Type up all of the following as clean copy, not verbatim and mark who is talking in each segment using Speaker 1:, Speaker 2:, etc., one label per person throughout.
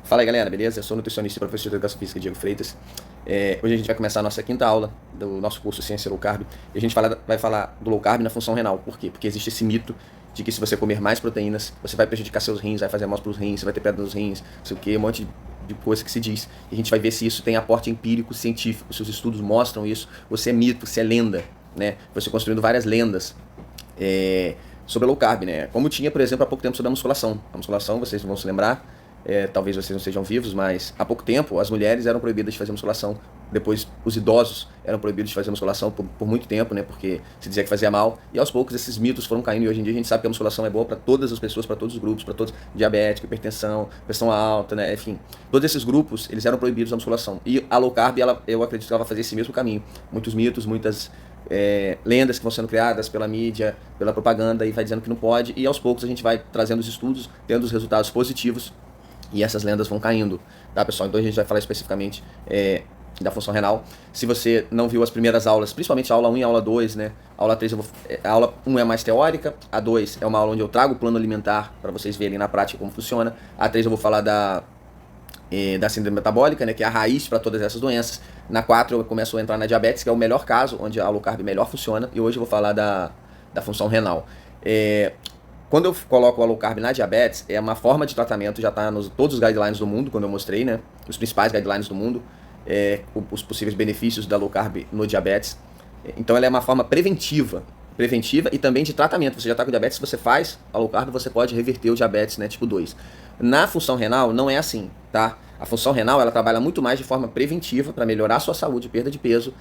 Speaker 1: Fala aí, galera, beleza? Eu sou nutricionista e professor de Educação Física, Diego Freitas. Hoje a gente vai começar a nossa quinta aula do nosso curso Ciência Low Carb. E a gente vai falar do low carb na função renal. Por quê? Porque existe esse mito de que se você comer mais proteínas, você vai prejudicar seus rins, vai fazer mal para os rins, você vai ter pedra nos rins, não sei o quê, um monte de coisa que se diz. E a gente vai ver se isso tem aporte empírico, científico, se os estudos mostram isso, ou se é mito, se é lenda, né? Você construindo várias lendas sobre a low carb, né? Como tinha, por exemplo, há pouco tempo sobre a musculação. A musculação, vocês vão se lembrar, talvez vocês não sejam vivos, mas há pouco tempo as mulheres eram proibidas de fazer musculação. Depois os idosos eram proibidos de fazer musculação por muito tempo, né? Porque se dizia que fazia mal. E aos poucos esses mitos foram caindo. E hoje em dia a gente sabe que a musculação é boa para todas as pessoas, para todos os grupos, para todos, diabético, hipertensão, pressão alta, né? Enfim, todos esses grupos, eles eram proibidos da musculação. E a low carb, eu acredito que ela vai fazer esse mesmo caminho. Muitos mitos, muitas lendas que vão sendo criadas pela mídia, pela propaganda, e vai dizendo que não pode. E aos poucos a gente vai trazendo os estudos, tendo os resultados positivos. E essas lendas vão caindo, tá, pessoal? Então a gente vai falar especificamente da função renal. Se você não viu as primeiras aulas, principalmente a aula 1 e a aula 2, né? A aula 3, a aula 1 é mais teórica, a 2 é uma aula onde eu trago o plano alimentar para vocês verem na prática como funciona. A 3 eu vou falar da síndrome metabólica, né, que é a raiz para todas essas doenças. Na 4 eu começo a entrar na diabetes, que é o melhor caso, onde a low carb melhor funciona. E hoje eu vou falar da função renal. Quando eu coloco a low carb na diabetes, é uma forma de tratamento, já está nos todos os guidelines do mundo, quando eu mostrei, né, os principais guidelines do mundo, os possíveis benefícios da low carb no diabetes. Então ela é uma forma preventiva e também de tratamento. Você já está com diabetes, se você faz a low carb, você pode reverter o diabetes, né, tipo 2. Na função renal não é assim, tá? A função renal, ela trabalha muito mais de forma preventiva para melhorar a sua saúde, perda de peso,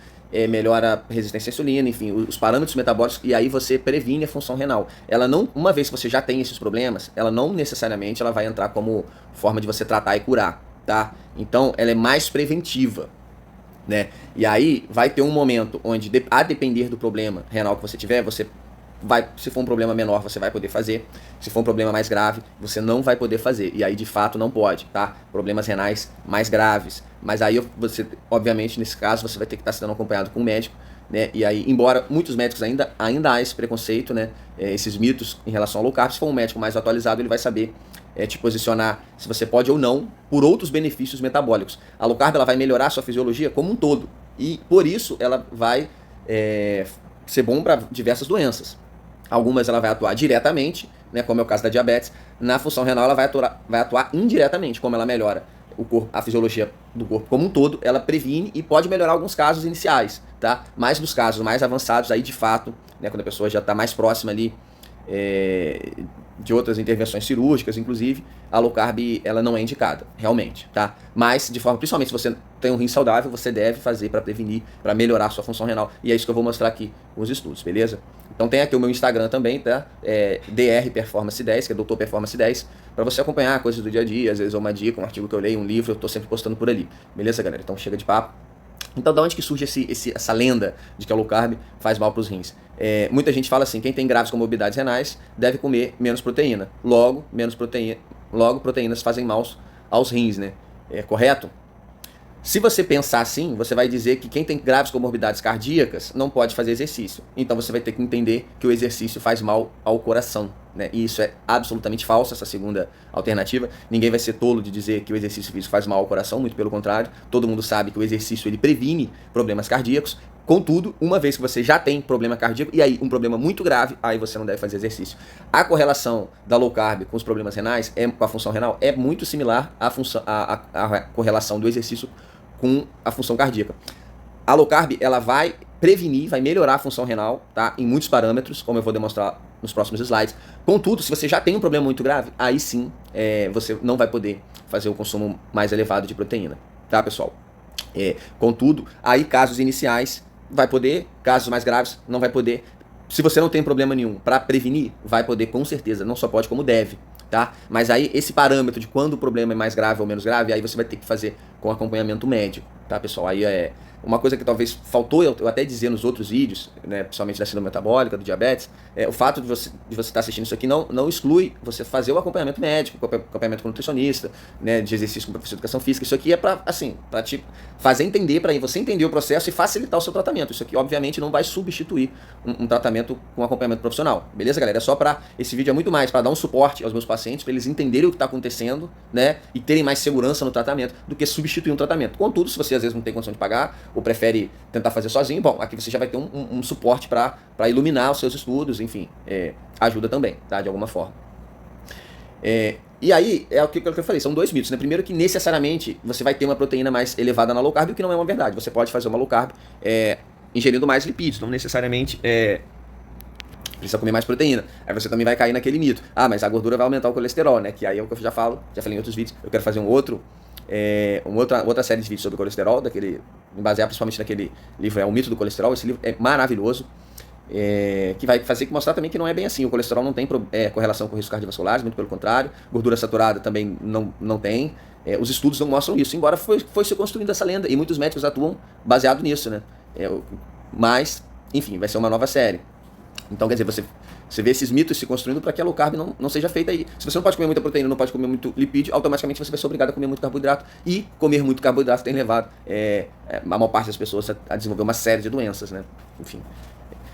Speaker 1: melhora a resistência à insulina, enfim, os parâmetros metabólicos, e aí você previne a função renal. Ela não, uma vez que você já tem esses problemas, ela não necessariamente ela vai entrar como forma de você tratar e curar, tá? Então, ela é mais preventiva, né? E aí vai ter um momento onde, a depender do problema renal que você tiver, você vai, se for um problema menor, você vai poder fazer. Se for um problema mais grave, você não vai poder fazer. E aí, de fato, não pode, tá? Problemas renais mais graves. Mas aí, você, obviamente, nesse caso, você vai ter que estar sendo acompanhado com um médico, né? E aí, embora muitos médicos ainda há esse preconceito, né? Esses mitos em relação ao low carb, se for um médico mais atualizado, ele vai saber te posicionar se você pode ou não por outros benefícios metabólicos. A low carb, ela vai melhorar a sua fisiologia como um todo. E, por isso, ela vai ser bom para diversas doenças. Algumas ela vai atuar diretamente, né, como é o caso da diabetes. Na função renal ela vai atuar indiretamente, como ela melhora o corpo, a fisiologia do corpo como um todo, ela previne e pode melhorar alguns casos iniciais, tá? Mas nos casos mais avançados, aí de fato, né, quando a pessoa já está mais próxima ali de outras intervenções cirúrgicas, inclusive, a low carb ela não é indicada, realmente, tá? Mas, de forma, principalmente se você tem um rim saudável, você deve fazer para prevenir, para melhorar a sua função renal. E é isso que eu vou mostrar aqui com os estudos, beleza? Então tem aqui o meu Instagram também, tá? Dr Performance 10, que é Dr Performance 10, para você acompanhar coisas do dia a dia, às vezes uma dica, um artigo que eu leio, um livro, eu tô sempre postando por ali. Beleza, galera? Então chega de papo. Então, da onde que surge essa lenda de que a low carb faz mal para os rins? Muita gente fala assim, quem tem graves comorbidades renais deve comer menos proteína. Logo, proteínas fazem mal aos rins, né? Correto? Se você pensar assim, você vai dizer que quem tem graves comorbidades cardíacas não pode fazer exercício. Então você vai ter que entender que o exercício faz mal ao coração, né? E isso é absolutamente falso, essa segunda alternativa. Ninguém vai ser tolo de dizer que o exercício físico faz mal ao coração, muito pelo contrário. Todo mundo sabe que o exercício ele previne problemas cardíacos. Contudo, uma vez que você já tem problema cardíaco, e aí um problema muito grave, aí você não deve fazer exercício. A correlação da low carb com os problemas renais, com a função renal, é muito similar à correlação do exercício com a função cardíaca. A low carb, ela vai prevenir, vai melhorar a função renal, tá? Em muitos parâmetros, como eu vou demonstrar nos próximos slides. Contudo, se você já tem um problema muito grave, aí sim, você não vai poder fazer o consumo mais elevado de proteína, tá, pessoal? Contudo, aí casos iniciais vai poder, casos mais graves não vai poder. Se você não tem problema nenhum para prevenir, vai poder com certeza, não só pode como deve, tá? Mas aí esse parâmetro de quando o problema é mais grave ou menos grave, aí você vai ter que fazer com acompanhamento médico, tá, pessoal? Aí Uma coisa que talvez faltou eu até dizer nos outros vídeos, né, principalmente da síndrome metabólica, do diabetes, o fato de você estar assistindo isso aqui não exclui você fazer o acompanhamento médico, o acompanhamento com nutricionista, né, de exercício com professor de educação física. Isso aqui é para te fazer entender, para você entender o processo e facilitar o seu tratamento. Isso aqui, obviamente, não vai substituir um tratamento com acompanhamento profissional. Beleza, galera? É só para... Esse vídeo é muito mais para dar um suporte aos meus pacientes, para eles entenderem o que está acontecendo, né, e terem mais segurança no tratamento, do que substituir um tratamento. Contudo, se você às vezes não tem condição de pagar, ou prefere tentar fazer sozinho, bom, aqui você já vai ter um suporte para iluminar os seus estudos, enfim, ajuda também, tá, de alguma forma. E aí, é o que eu falei, são dois mitos, né? Primeiro que necessariamente você vai ter uma proteína mais elevada na low carb, o que não é uma verdade. Você pode fazer uma low carb ingerindo mais lipídios, não necessariamente precisa comer mais proteína. Aí você também vai cair naquele mito. Ah, mas a gordura vai aumentar o colesterol, né? Que aí é o que eu já falei em outros vídeos. Eu quero fazer uma outra série de vídeos sobre colesterol, me basear principalmente naquele livro, O Mito do Colesterol. Esse livro é maravilhoso, que vai mostrar também que não é bem assim. O colesterol não tem correlação com riscos cardiovasculares, muito pelo contrário. Gordura saturada também não tem. Os estudos não mostram isso, embora foi se construindo essa lenda, e muitos médicos atuam baseado nisso, né? Mas, enfim, vai ser uma nova série. Então, quer dizer, você vê esses mitos se construindo para que a low carb não seja feita aí. Se você não pode comer muita proteína, não pode comer muito lipídio, automaticamente você vai ser obrigado a comer muito carboidrato. E comer muito carboidrato tem levado a maior parte das pessoas a desenvolver uma série de doenças, né? Enfim.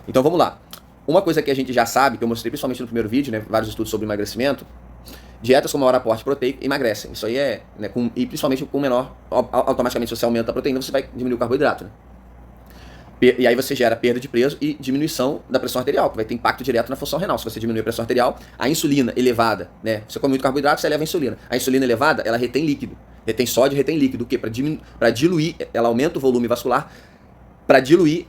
Speaker 1: Então vamos lá. Uma coisa que a gente já sabe, que eu mostrei principalmente no primeiro vídeo, né, vários estudos sobre emagrecimento, dietas com maior aporte proteico emagrecem. Isso aí né, e principalmente com menor, automaticamente se você aumenta a proteína, você vai diminuir o carboidrato, né? E aí você gera perda de peso e diminuição da pressão arterial, que vai ter impacto direto na função renal. Se você diminuir a pressão arterial, a insulina elevada, né? Você come muito carboidrato, você eleva a insulina. A insulina elevada, ela retém líquido. Retém sódio, retém líquido. O quê? Para diluir, ela aumenta o volume vascular para diluir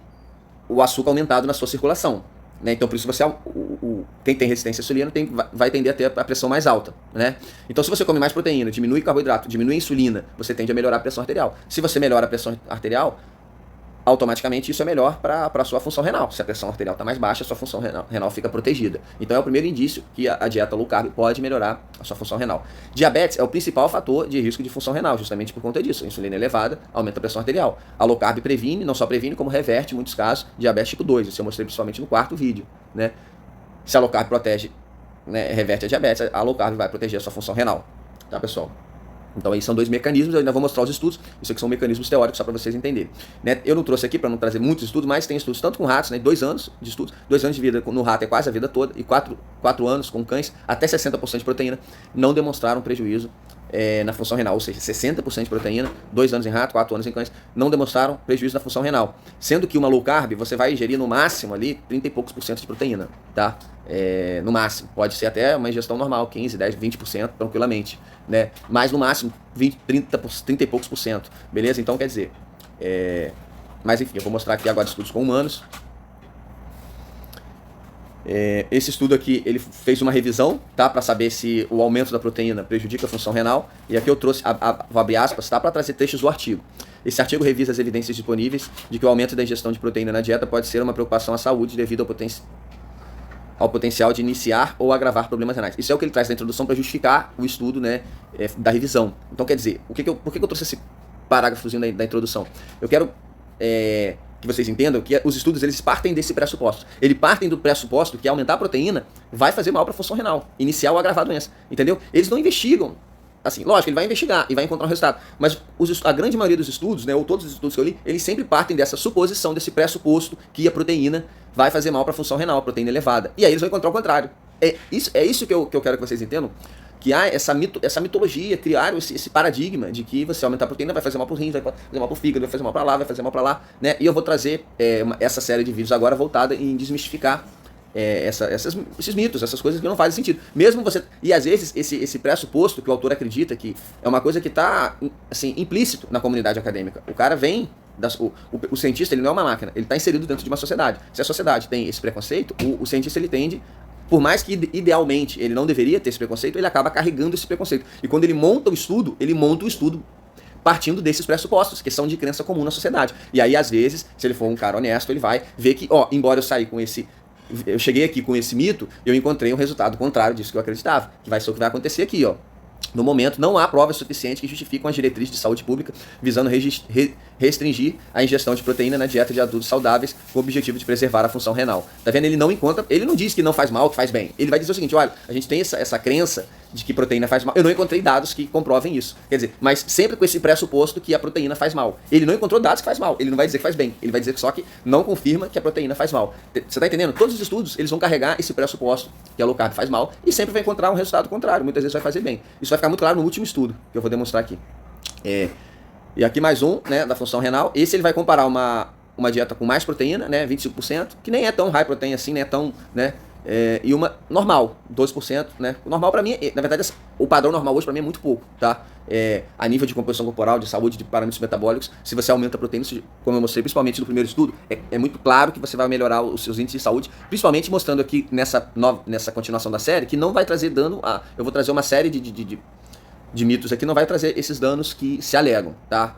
Speaker 1: o açúcar aumentado na sua circulação, né? Então por isso quem tem resistência à insulina vai tender a ter a pressão mais alta, né? Então se você come mais proteína, diminui carboidrato, diminui a insulina, você tende a melhorar a pressão arterial. Se você melhora a pressão arterial, automaticamente isso é melhor para a sua função renal. Se a pressão arterial está mais baixa, a sua função renal fica protegida. Então é o primeiro indício que a dieta low carb pode melhorar a sua função renal. Diabetes é o principal fator de risco de função renal, justamente por conta disso. A insulina elevada aumenta a pressão arterial. A low carb previne, não só previne, como reverte, em muitos casos, diabetes tipo 2. Isso eu mostrei principalmente no quarto vídeo, né? Se a low carb protege, né, reverte a diabetes, a low carb vai proteger a sua função renal. Tá, pessoal? Então aí são dois mecanismos, eu ainda vou mostrar os estudos, isso aqui são mecanismos teóricos só para vocês entenderem, né? Eu não trouxe aqui para não trazer muitos estudos, mas tem estudos tanto com ratos, né, 2 anos de estudos, 2 anos de vida no rato é quase a vida toda, e 4 anos com cães, até 60% de proteína, não demonstraram prejuízo na função renal, ou seja, 60% de proteína, 2 anos em rato, 4 anos em cães, não demonstraram prejuízo na função renal. Sendo que uma low carb, você vai ingerir no máximo ali 30 e poucos por cento de proteína, tá? No máximo, pode ser até uma ingestão normal, 15, 10, 20% tranquilamente, né? Mas no máximo 20, 30 e poucos por cento, beleza? Então quer dizer, mas enfim, eu vou mostrar aqui agora estudos com humanos. Esse estudo aqui, ele fez uma revisão, tá, para saber se o aumento da proteína prejudica a função renal, e aqui eu trouxe, vou abrir aspas, tá, para trazer textos do artigo. Esse artigo revisa as evidências disponíveis de que o aumento da ingestão de proteína na dieta pode ser uma preocupação à saúde devido ao potencial de iniciar ou agravar problemas renais. Isso é o que ele traz na introdução para justificar o estudo, né, da revisão. Então quer dizer, por que eu trouxe esse parágrafozinho da introdução? Eu quero que vocês entendam que os estudos eles partem desse pressuposto. Eles partem do pressuposto que aumentar a proteína vai fazer mal para a função renal, iniciar ou agravar a doença, entendeu? Eles não investigam, assim, lógico, ele vai investigar e vai encontrar um resultado, mas a grande maioria dos estudos, né, ou todos os estudos que eu li, eles sempre partem dessa suposição, desse pressuposto que a proteína vai fazer mal para a função renal, a proteína elevada. E aí eles vão encontrar o contrário. É isso que eu quero que vocês entendam, que há essa mitologia, criaram esse paradigma de que você aumentar a proteína vai fazer mal para os rins, vai fazer mal para o fígado, vai fazer mal para lá, vai fazer mal para lá, né? E eu vou trazer essa série de vídeos agora voltada em desmistificar esses mitos, essas coisas que não fazem sentido. Mesmo você... E às vezes esse pressuposto que o autor acredita que é uma coisa que está assim, implícito na comunidade acadêmica. O cara vem... O cientista ele não é uma máquina, ele está inserido dentro de uma sociedade. Se a sociedade tem esse preconceito, o cientista ele tende... Por mais que idealmente ele não deveria ter esse preconceito, ele acaba carregando esse preconceito. E quando ele monta o estudo partindo desses pressupostos, que são de crença comum na sociedade. E aí, às vezes, se ele for um cara honesto, ele vai ver que, embora eu cheguei aqui com esse mito, eu encontrei um resultado contrário disso que eu acreditava, que vai ser o que vai acontecer aqui, No momento, não há provas suficientes que justificam as diretrizes de saúde pública visando restringir a ingestão de proteína na dieta de adultos saudáveis com o objetivo de preservar a função renal. Tá vendo? Ele não diz que não faz mal, que faz bem. Ele vai dizer o seguinte, olha, a gente tem essa crença de que proteína faz mal. Eu não encontrei dados que comprovem isso. Quer dizer, mas sempre com esse pressuposto que a proteína faz mal. Ele não encontrou dados que faz mal. Ele não vai dizer que faz bem. Ele vai dizer só que não confirma que a proteína faz mal. Você tá entendendo? Todos os estudos, eles vão carregar esse pressuposto que a low carb faz mal e sempre vai encontrar um resultado contrário. Muitas vezes vai fazer bem. Isso vai ficar muito claro no último estudo, que eu vou demonstrar aqui. E aqui mais um, né, da função renal. Esse ele vai comparar uma dieta com mais proteína, né, 25%, que nem é tão high protein assim, nem é tão, né, e uma normal, 12%, né. O normal pra mim, na verdade, o padrão normal hoje pra mim é muito pouco, tá. A nível de composição corporal, de saúde, de parâmetros metabólicos, se você aumenta a proteína, como eu mostrei, principalmente no primeiro estudo, é muito claro que você vai melhorar os seus índices de saúde, principalmente mostrando aqui nessa continuação da série, que não vai trazer dano eu vou trazer uma série de mitos aqui, não vai trazer esses danos que se alegam, tá?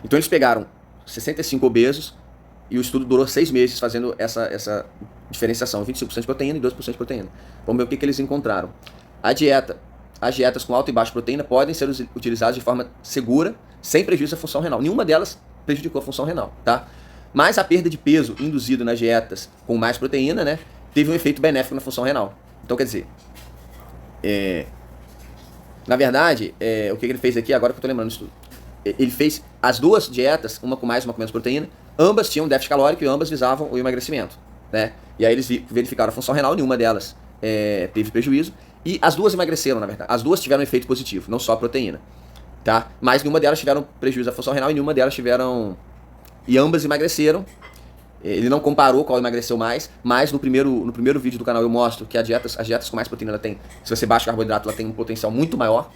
Speaker 1: Então eles pegaram 65 obesos e o estudo durou 6 meses fazendo essa diferenciação, 25% de proteína e 12% de proteína. Vamos ver o que eles encontraram. As dietas com alta e baixa proteína podem ser utilizadas de forma segura, sem prejuízo à função renal. Nenhuma delas prejudicou a função renal, tá? Mas a perda de peso induzido nas dietas com mais proteína, né, teve um efeito benéfico na função renal. Então, quer dizer, na verdade, o que ele fez aqui, agora que eu tô lembrando disso tudo, ele fez as duas dietas, uma com mais, uma com menos proteína, ambas tinham déficit calórico e ambas visavam o emagrecimento, né? E aí eles verificaram a função renal, nenhuma delas teve prejuízo, e as duas emagreceram, na verdade. As duas tiveram um efeito positivo, não só a proteína, tá? Mas nenhuma delas tiveram prejuízo à função renal e nenhuma delas tiveram... E ambas emagreceram. Ele não comparou qual emagreceu mais, mas no primeiro vídeo do canal eu mostro que as dietas com mais proteína, ela tem, se você baixa o carboidrato, ela tem um potencial muito maior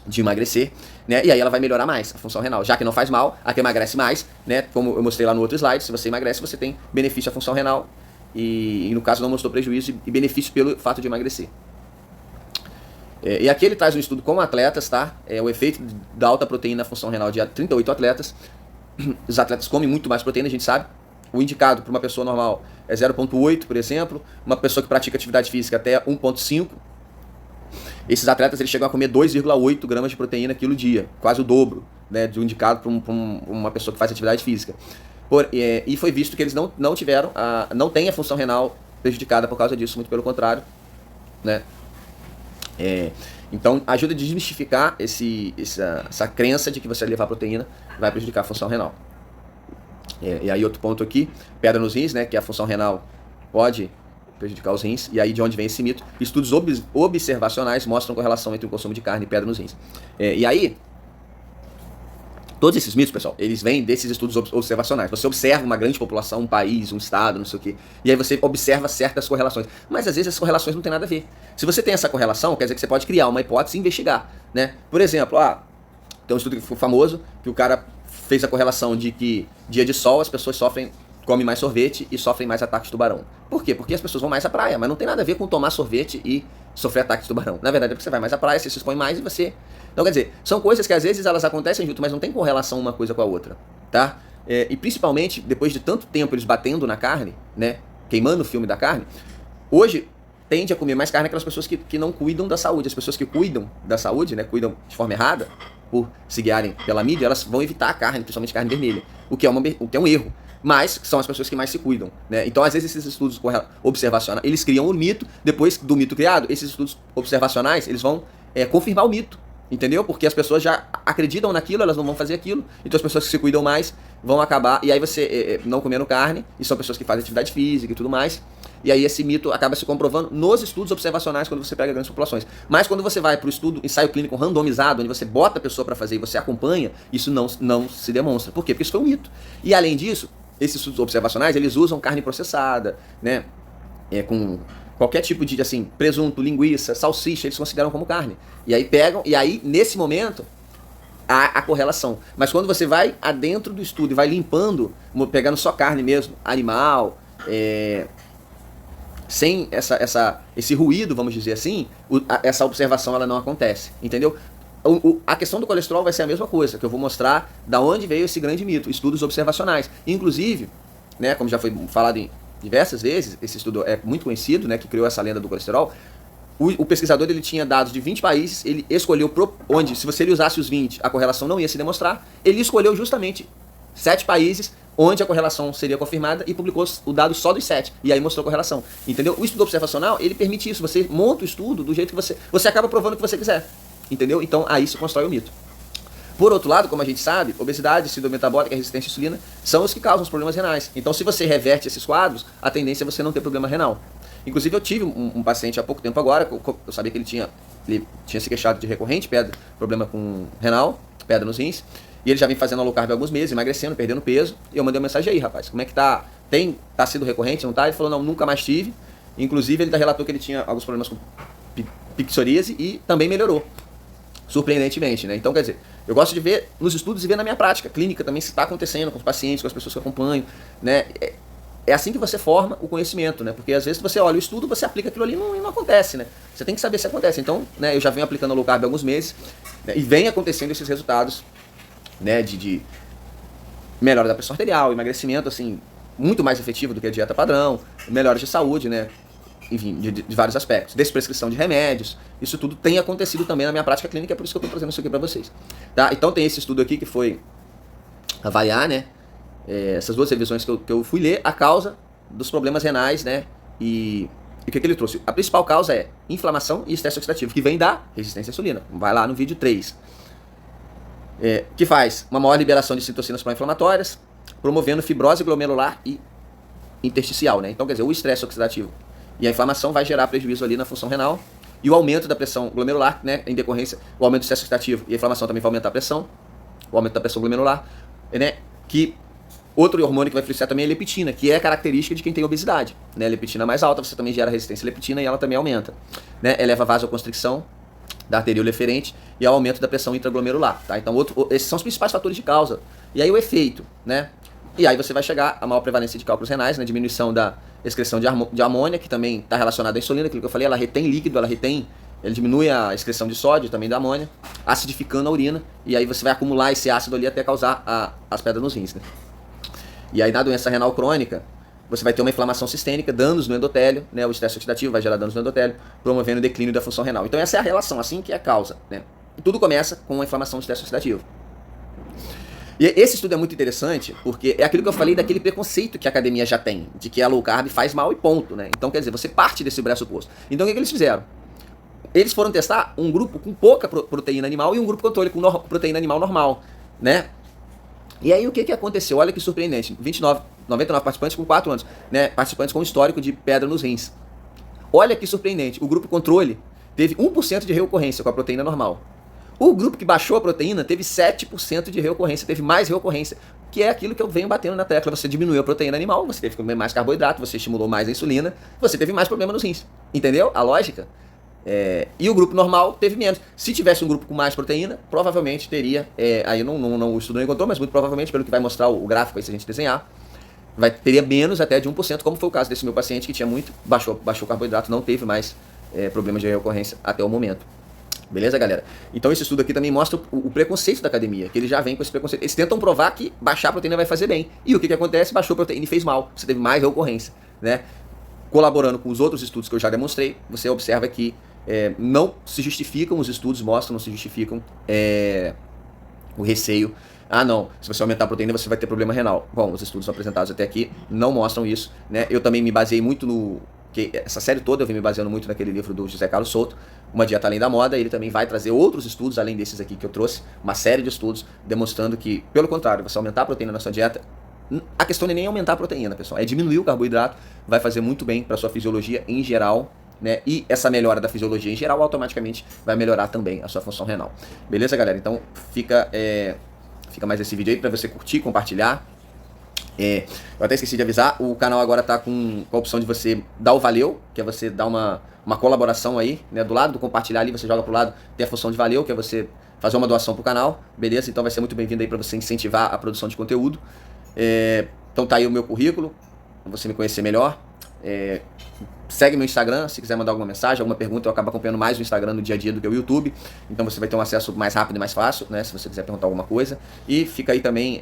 Speaker 1: de emagrecer, né? E aí ela vai melhorar mais a função renal, já que não faz mal, a que emagrece mais, né? Como eu mostrei lá no outro slide, se você emagrece, você tem benefício à função renal e no caso não mostrou prejuízo e benefício pelo fato de emagrecer. E aqui ele traz um estudo com atletas, tá? O efeito da alta proteína na função renal de 38 atletas. Os atletas comem muito mais proteína, a gente sabe. O indicado para uma pessoa normal é 0,8, por exemplo. Uma pessoa que pratica atividade física até 1,5. Esses atletas eles chegam a comer 2,8 gramas de proteína quilo dia, quase o dobro, né, do indicado para uma pessoa que faz atividade física. E foi visto que eles não têm a função renal prejudicada por causa disso, muito pelo contrário, né? Então ajuda a desmistificar essa crença de que você levar proteína vai prejudicar a função renal. E aí outro ponto aqui, pedra nos rins, né, que a função renal pode prejudicar os rins, e aí de onde vem esse mito? Estudos observacionais mostram correlação entre o consumo de carne e pedra nos rins. E aí, todos esses mitos, pessoal, eles vêm desses estudos observacionais. Você observa uma grande população, um país, um estado, não sei o quê, e aí você observa certas correlações. Mas às vezes essas correlações não tem nada a ver. Se você tem essa correlação, quer dizer que você pode criar uma hipótese e investigar, né? Por exemplo, tem um estudo que foi famoso, que o cara fez a correlação de que dia de sol as pessoas comem mais sorvete e sofrem mais ataques de tubarão. Por quê? Porque as pessoas vão mais à praia, mas não tem nada a ver com tomar sorvete e sofrer ataques de tubarão. Na verdade é porque você vai mais à praia, você se expõe mais e você... Então quer dizer, são coisas que às vezes elas acontecem junto, mas não tem correlação uma coisa com a outra, tá? E principalmente, depois de tanto tempo eles batendo na carne, né, queimando o filme da carne, hoje tende a comer mais carne aquelas pessoas que não cuidam da saúde. As pessoas que cuidam da saúde, né, cuidam de forma errada, por se guiarem pela mídia, elas vão evitar a carne, principalmente carne vermelha, o que é um erro. Mas são as pessoas que mais se cuidam, né? Então, às vezes, esses estudos observacionais, eles criam um mito, depois do mito criado, esses estudos observacionais, eles vão confirmar o mito, entendeu? Porque as pessoas já acreditam naquilo, elas não vão fazer aquilo, então as pessoas que se cuidam mais vão acabar, e aí você não comendo carne, e são pessoas que fazem atividade física e tudo mais, e aí esse mito acaba se comprovando nos estudos observacionais quando você pega grandes populações. Mas quando você vai para o estudo, ensaio clínico randomizado, onde você bota a pessoa para fazer e você acompanha, isso não se demonstra. Por quê? Porque isso foi um mito. E além disso, esses estudos observacionais, eles usam carne processada, né, com qualquer tipo de, assim, presunto, linguiça, salsicha, eles consideram como carne. E aí pegam, e aí, nesse momento, há a correlação. Mas quando você vai adentro do estudo e vai limpando, pegando só carne mesmo, animal, sem esse ruído, vamos dizer assim, essa observação ela não acontece, entendeu? A questão do colesterol vai ser a mesma coisa, que eu vou mostrar da onde veio esse grande mito, estudos observacionais. Inclusive, né, como já foi falado em diversas vezes, esse estudo é muito conhecido, né, que criou essa lenda do colesterol, o pesquisador ele tinha dados de 20 países, ele escolheu onde, se você ele usasse os 20, a correlação não ia se demonstrar, ele escolheu justamente 7 países onde a correlação seria confirmada e publicou o dado só dos 7, e aí mostrou a correlação, entendeu? O estudo observacional, ele permite isso, você monta o estudo do jeito que você acaba provando o que você quiser, entendeu? Então aí se constrói o mito. Por outro lado, como a gente sabe, obesidade, síndrome metabólica e resistência à insulina são os que causam os problemas renais. Então se você reverte esses quadros, a tendência é você não ter problema renal. Inclusive eu tive um paciente há pouco tempo agora, eu sabia que ele tinha se queixado de recorrente, problema com renal, pedra nos rins, e ele já vem fazendo low carb há alguns meses, emagrecendo, perdendo peso, e eu mandei uma mensagem aí, rapaz, como é que tá? Tá sendo recorrente, não tá? Ele falou, não, nunca mais tive. Inclusive ele relatou que ele tinha alguns problemas com psoríase e também melhorou, surpreendentemente, né? Então, quer dizer, eu gosto de ver nos estudos e ver na minha prática clínica também se está acontecendo com os pacientes, com as pessoas que eu acompanho, né? É assim que você forma o conhecimento, né? Porque às vezes você olha o estudo, você aplica aquilo ali e não acontece, né? Você tem que saber se acontece. Então, né, eu já venho aplicando a low carb há alguns meses, né, e vem acontecendo esses resultados, né, de melhora da pressão arterial, emagrecimento, assim, muito mais efetivo do que a dieta padrão, melhoras de saúde, né? Enfim, de vários aspectos. Desprescrição de remédios, isso tudo tem acontecido também na minha prática clínica, é por isso que eu estou trazendo isso aqui para vocês. Tá? Então tem esse estudo aqui que foi avaliar, né? Essas duas revisões que eu fui ler, a causa dos problemas renais, né? E o que ele trouxe? A principal causa é inflamação e estresse oxidativo, que vem da resistência à insulina. Vai lá no vídeo 3. Que faz uma maior liberação de citocinas pró-inflamatórias, promovendo fibrose glomerular e intersticial, né? Então, quer dizer, o estresse oxidativo e a inflamação vai gerar prejuízo ali na função renal, e o aumento da pressão glomerular, né? Em decorrência, o aumento do estresse oxidativo e a inflamação também vai aumentar a pressão, o aumento da pressão glomerular, né? Que outro hormônio que vai influenciar também é a leptina, que é característica de quem tem obesidade, né? A leptina mais alta, você também gera resistência à leptina e ela também aumenta, né? Eleva a vasoconstricção da arteríola eferente e ao aumento da pressão intraglomerular, tá? Então, esses são os principais fatores de causa. E aí o efeito, né? E aí você vai chegar a maior prevalência de cálculos renais, né? Diminuição da excreção de amônia, que também está relacionada à insulina, aquilo que eu falei, ela retém líquido, ela diminui a excreção de sódio, também da amônia, acidificando a urina, e aí você vai acumular esse ácido ali até causar as pedras nos rins, né? E aí na doença renal crônica, você vai ter uma inflamação sistêmica, danos no endotélio, né? O estresse oxidativo vai gerar danos no endotélio, promovendo o declínio da função renal. Então essa é a relação, assim que é a causa, né? E tudo começa com a inflamação do estresse oxidativo. E esse estudo é muito interessante, porque é aquilo que eu falei daquele preconceito que a academia já tem, de que a low carb faz mal e ponto, né? Então, quer dizer, você parte desse pressuposto. Então, o que eles fizeram? Eles foram testar um grupo com pouca proteína animal e um grupo controle com proteína animal normal, né? E aí, o que aconteceu? Olha que surpreendente. 99 participantes com 4 anos, né? Participantes com histórico de pedra nos rins. Olha que surpreendente. O grupo controle teve 1% de reocorrência com a proteína normal. O grupo que baixou a proteína teve 7% de reocorrência, teve mais reocorrência, que é aquilo que eu venho batendo na tecla. Você diminuiu a proteína animal, você teve que comer mais carboidrato, você estimulou mais a insulina, você teve mais problema nos rins. Entendeu a lógica? E o grupo normal teve menos. Se tivesse um grupo com mais proteína, provavelmente teria, aí o estudo não encontrou, mas muito provavelmente, pelo que vai mostrar o gráfico aí, se a gente desenhar, teria menos até de 1%, como foi o caso desse meu paciente que tinha baixou o carboidrato, não teve mais problemas de reocorrência até o momento. Beleza, galera? Então esse estudo aqui também mostra o preconceito da academia, que ele já vem com esse preconceito. Eles tentam provar que baixar a proteína vai fazer bem. E o que acontece? Baixou a proteína e fez mal. Você teve mais reocorrência, né? Colaborando com os outros estudos que eu já demonstrei, você observa que não se justificam, os estudos mostram, não se justificam o receio. Ah, não, se você aumentar a proteína você vai ter problema renal. Bom, os estudos apresentados até aqui não mostram isso, né? Eu também me baseei muito essa série toda eu vim me baseando muito naquele livro do José Carlos Souto, Uma Dieta Além da Moda. Ele também vai trazer outros estudos, além desses aqui que eu trouxe, uma série de estudos demonstrando que, pelo contrário, você aumentar a proteína na sua dieta, a questão não é nem aumentar a proteína, pessoal, é diminuir o carboidrato, vai fazer muito bem para sua fisiologia em geral, né? E essa melhora da fisiologia em geral automaticamente vai melhorar também a sua função renal. Beleza, galera? Então fica mais esse vídeo aí para você curtir, compartilhar. Eu até esqueci de avisar, o canal agora tá com a opção de você dar o valeu, que é você dar uma colaboração aí, né? Do lado do compartilhar ali, você joga pro lado, tem a função de valeu, que é você fazer uma doação pro canal, beleza? Então vai ser muito bem-vindo aí para você incentivar a produção de conteúdo. Então tá aí o meu currículo, pra você me conhecer melhor. Segue meu Instagram, se quiser mandar alguma mensagem, alguma pergunta, eu acabo acompanhando mais o Instagram no dia a dia do que o YouTube, então você vai ter um acesso mais rápido e mais fácil, né? Se você quiser perguntar alguma coisa. E fica aí também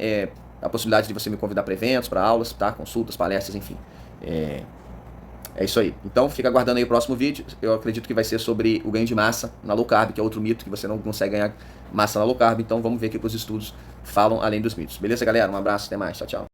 Speaker 1: a possibilidade de você me convidar para eventos, para aulas, tá? Consultas, palestras, enfim. É É isso aí. Então fica aguardando aí o próximo vídeo. Eu acredito que vai ser sobre o ganho de massa na low carb, que é outro mito, que você não consegue ganhar massa na low carb. Então vamos ver o que os estudos falam além dos mitos. Beleza, galera? Um abraço, até mais. Tchau, tchau.